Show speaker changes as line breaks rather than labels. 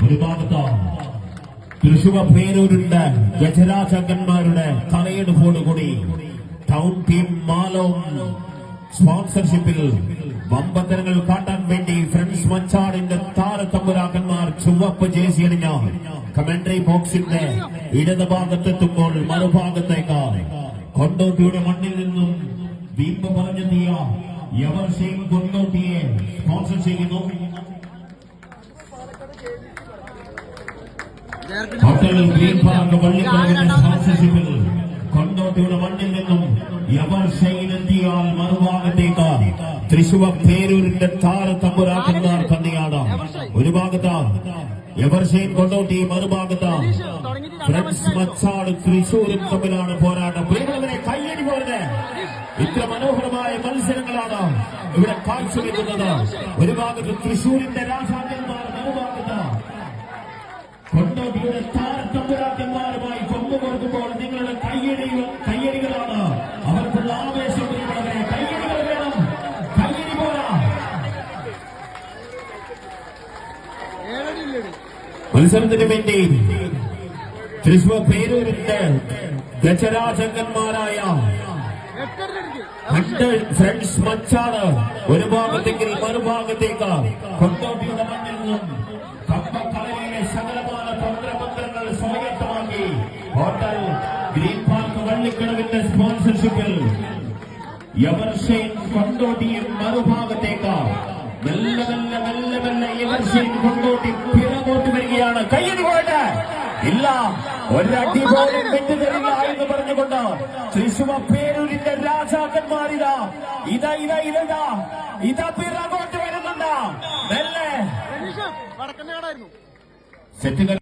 ഒരു ഭാഗത്ത് Thrissur പേരൂരിന്റെ ഗജരാജാക്കന്മാരുടെ തലയെടുപ്പോടുകൂടി town team മാലവും സ്പോൺസർഷിപ്പിൽ വമ്പത്തരങ്ങൾ കാട്ടാൻ വേണ്ടി ഫ്രണ്ട്സ് മച്ചാടിന്റെ താരത്തമ്പുരാക്കന്മാർ ചുവപ്പ് ജേഴ്സി അണിഞ്ഞ കമന്ററി ബോക്സിന്റെ ഇടതുഭാഗത്തെത്തുമ്പോൾ മറുഭാഗത്തേക്ക് കൊണ്ടോട്ടിയുടെ മണ്ണിൽ നിന്നും വീമ്പ് പറഞ്ഞെത്തിയ എവർഷയും കൊണ്ടോട്ടിയെ സ്പോൺസർ ചെയ്യുന്നു. ഹോട്ടൽ ഗ്രീൻ പാർക്ക് വള്ളിക്കടവിന്റെ സ്പോൺസർഷിപ്പിൽ കൊണ്ടോട്ടിയുടെ മണ്ണിൽ നിന്നും എവർഷയിലെത്തിയാൽ മറുഭാഗത്തേക്ക് തൃശൂർ പേരൂരിന്റെ താരത്തമ്പുരാക്കന്മാർ തന്നെയാണ്. ഒരു ഭാഗത്ത് എവർഷയും കൊണ്ടോട്ടി, മറുഭാഗത്ത് ഫ്രണ്ട്സ് മച്ചാട് തൃശൂരും തമ്മിലാണ് പോരാട്ടം. പ്രിയമുള്ളവരെ, കയ്യടി പോലെ ഇത്ര മനോഹരമായ മത്സരങ്ങളാണ് ഇവിടെ കാഴ്ചവെക്കുന്നത്. ഒരു ഭാഗത്ത് തൃശൂരിന്റെ രാജാക്കന്മാർ, മറുഭാഗത്ത് കൊണ്ടോട്ടിയുടെ താരത്തമ്പുരാക്കന്മാരുമായി കൊമ്പുകൊടുക്കുമ്പോൾ നിങ്ങളുടെ കയ്യടികളാണ് അവർക്കുള്ള ആവേശം. പ്രിയമുള്ളവരെ, കയ്യടികൾ വേണം, കയ്യടി പോരാ. മത്സരത്തിന് വേണ്ടി തൃശൂർ പേരൂരിന്റെ ഗജരാജങ്കന്മാരായ ഫ്രണ്ട്സ് മച്ചാട് ഒരു ഭാഗത്തെങ്കിൽ മറുഭാഗത്തേക്ക് കൊണ്ടോട്ടിയുടെ മണ്ണിൽ നിന്നും കമ്പക്കളയിലെ സകലമായ തന്ത്രമന്ത്രങ്ങൾ സ്വായത്തമാക്കി ഹോട്ടൽ ഗ്രീൻ പാർക്ക് വള്ളിക്കടവിന്റെ സ്പോൺസർഷിപ്പിൽ എവർഷയും കൊണ്ടോട്ടിയും മറുഭാഗത്തേക്ക് മെല്ലെ മെല്ലെ മെല്ലെ മെല്ലെ എവർഷയും കൊണ്ടോട്ടി പിറകോട്ട് വരികയാണ്. കയ്യടി പോയിട്ട് ഇല്ല, ഒരടി പോലും വെട്ടുതരില്ല എന്ന് പറഞ്ഞുകൊണ്ട് തൃശൂർ പേരൂരിന്റെ രാജാക്കന്മാരിതാ ഇതാ ഇതാ ഇതാ ഇതാ പിറകോട്ട് വരുന്നുണ്ട്. മെല്ലെ സെറ്റുകൾ